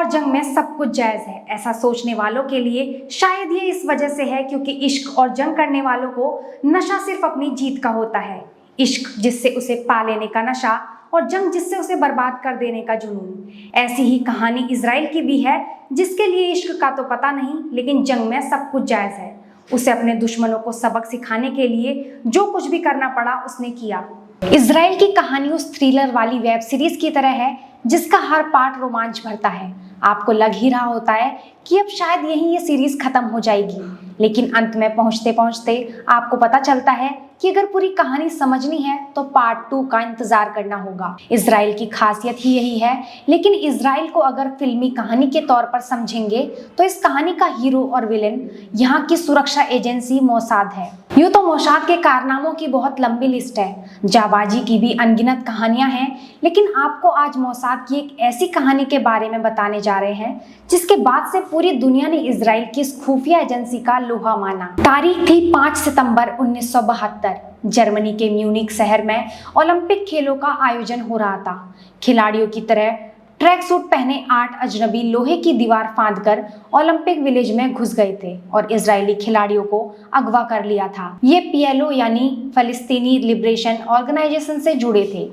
और जंग में सब कुछ जायज है, ऐसा सोचने वालों के लिए शायद ये इस वजह से है क्योंकि इश्क और जंग करने वालों को नशा सिर्फ अपनी जीत का होता है। इश्क जिससे उसे पा लेने का नशा और जंग जिससे उसे बर्बाद कर देने का जुनून। ऐसी ही कहानी इजराइल की भी है, जिसके लिए इश्क का तो पता नहीं लेकिन जंग में सब कुछ जायज है। उसे अपने दुश्मनों को सबक सिखाने के लिए जो कुछ भी करना पड़ा उसने किया। इजराइल की कहानी उस थ्रिलर वाली वेब सीरीज की तरह है जिसका हर पार्ट रोमांच भरता है। आपको लग ही रहा होता है कि अब शायद यहीं ये सीरीज खत्म हो जाएगी, लेकिन अंत में पहुंचते पहुंचते आपको पता चलता है कि अगर पूरी कहानी समझनी है तो पार्ट 2 का इंतजार करना होगा। इजराइल की खासियत ही यही है, लेकिन इजराइल को अगर फिल्मी कहानी के तौर पर समझेंगे तो इस कहानी का हीरो और विलेन यहाँ की सुरक्षा एजेंसी मोसाद है। यूं तो मोसाद के कारनामों की बहुत लंबी लिस्ट है, जाबाजी की भी अनगिनत कहानियां हैं, लेकिन आपको आज मोसाद की एक ऐसी कहानी के बारे में बताने जा रहे हैं जिसके बाद से पूरी दुनिया ने इजराइल की इस खुफिया एजेंसी का लोहा माना। तारीख थी 5 सितंबर 1972। जर्मनी के म्यूनिक शहर में ओलंपिक खेलों का आयोजन हो रहा था। खिलाड़ियों की तरह ट्रैक सूट पहने 8 अजनबी लोहे की दीवार फांदकर ओलंपिक विलेज में घुस गए थे और इजरायली खिलाड़ियों को अगवा कर लिया था। ये पीएलओ यानी फलस्तीनी लिबरेशन ऑर्गेनाइजेशन से जुड़े थे।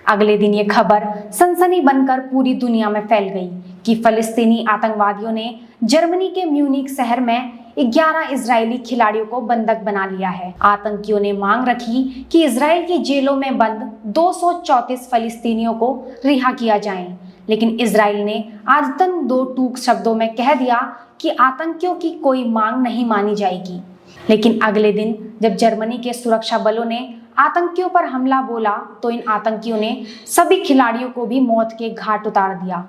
अगले दिन ये खबर सनसनी बनकर पूरी दुनिया में फैल गई कि फलस्तीनी आतंकवादियों ने जर्मनी के म्यूनिक शहर में 11 इजरायली खिलाड़ियों को बंधक बना लिया है। आतंकियों ने मांग रखी कि इजराइल की जेलों में बंद 234 फलस्तीनियों को रिहा किया जाए, लेकिन इजराइल ने आदतन 2 टूक शब्दों में कह दिया कि आतंकियों की कोई मांग नहीं मानी जाएगी। लेकिन अगले दिन जब जर्मनी के सुरक्षा बलों ने आतंकियों पर हमला बोला तो इन आतंकियों ने सभी खिलाड़ियों को भी मौत के घाट उतार दिया।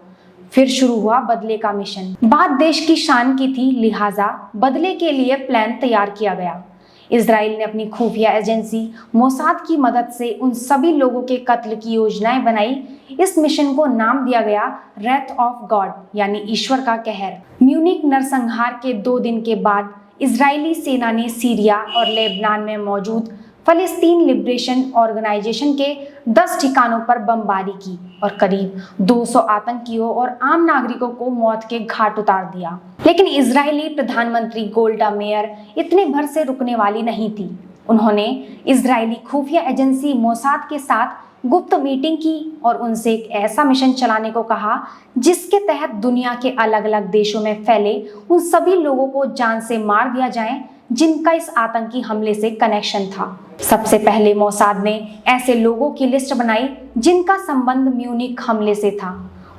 फिर शुरू हुआ बदले का मिशन। बात देश की शान की थी, लिहाजा बदले के लिए प्लान तैयार किया गया। इजराइल ने अपनी खुफिया एजेंसी मोसाद की मदद से उन सभी लोगों के कत्ल की योजनाएं बनाई। इस मिशन को नाम दिया गया रेथ ऑफ गॉड यानी ईश्वर का कहर। म्यूनिक नरसंहार के 2 दिन के बाद इजरायली सेना ने सीरिया और लेबनान में मौजूद फलस्तीन लिबरेशन ऑर्गेनाइजेशन के 10 ठिकानों पर बमबारी की और करीब 200 आतंकियों और आम नागरिकों को मौत के घाट उतार दिया। लेकिन इजरायली प्रधानमंत्री गोल्डा मेयर इतने भर से रुकने वाली नहीं थी। उन्होंने इजरायली खुफिया एजेंसी मोसाद के साथ गुप्त मीटिंग की और उनसे एक ऐसा मिशन चलाने को कहा जिसके तहत दुनिया के अलग अलग देशों में फैले उन सभी लोगों को जान से मार दिया जाए जिनका इस आतंकी हमले से कनेक्शन था। सबसे पहले मोसाद ने ऐसे लोगों की लिस्ट बनाई जिनका संबंध म्यूनिक हमले से था।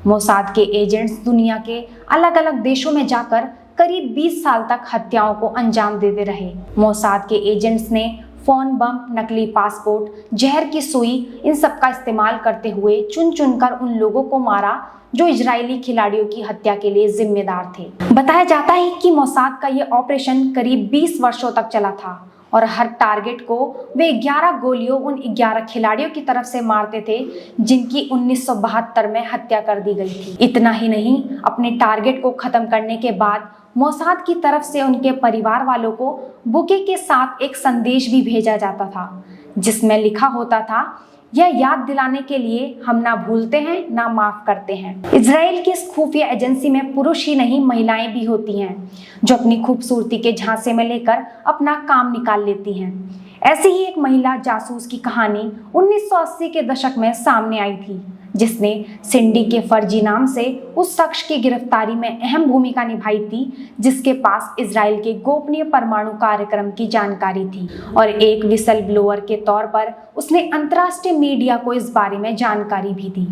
मोसाद के एजेंट्स दुनिया के अलग अलग देशों में जाकर करीब 20 साल तक हत्याओं को अंजाम देते रहे। मोसाद के एजेंट्स ने फोन बम, नकली पासपोर्ट, जहर की सुई, इन सब का इस्तेमाल करते हुए चुन चुनकर उन लोगों को मारा जो इजरायली खिलाड़ियों की हत्या के लिए जिम्मेदार थे। बताया जाता है कि मोसाद का ये ऑपरेशन करीब 20 वर्षों तक चला था और हर टारगेट को वे 11 गोलियों उन 11 खिलाड़ियों की तरफ से मारते थे जिनकी 1972 में हत्या कर दी गई थी। इतना ही नहीं, अपने टारगेट को खत्म करने के बाद मोसाद की तरफ से उनके परिवार वालों को बुके के साथ एक संदेश भी भेजा जाता था जिसमें लिखा होता था, यह याद दिलाने के लिए हम ना भूलते हैं ना माफ करते हैं। इजराइल की इस खुफिया एजेंसी में पुरुष ही नहीं महिलाएं भी होती हैं जो अपनी खूबसूरती के झांसे में लेकर अपना काम निकाल लेती हैं। ऐसी ही एक महिला जासूस की कहानी 1980 के दशक में सामने आई थी जिसने सिंडी के फर्जी नाम से उस शख्स की गिरफ्तारी में अहम भूमिका निभाई थी जिसके पास इजराइल के गोपनीय परमाणु कार्यक्रम की जानकारी थी और एक विसल ब्लोअर के तौर पर उसने अंतर्राष्ट्रीय मीडिया को इस बारे में जानकारी भी दी।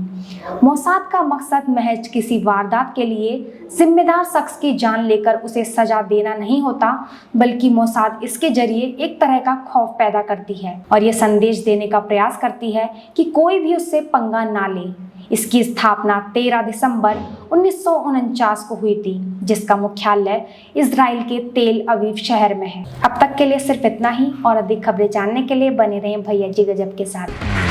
मोसाद का मकसद महज किसी वारदात के लिए जिम्मेदार शख्स की जान लेकर उसे सजा देना नहीं होता, बल्कि मोसाद इसके जरिए एक तरह का खौफ पैदा करती है और ये संदेश देने का प्रयास करती है कि कोई भी उससे पंगा ना ले। इसकी स्थापना 13 दिसंबर 1949 को हुई थी जिसका मुख्यालय इजराइल के तेल अवीव शहर में है। अब तक के लिए सिर्फ इतना ही और अधिक खबरें जानने के लिए बने रहें भैया जी गजब के साथ।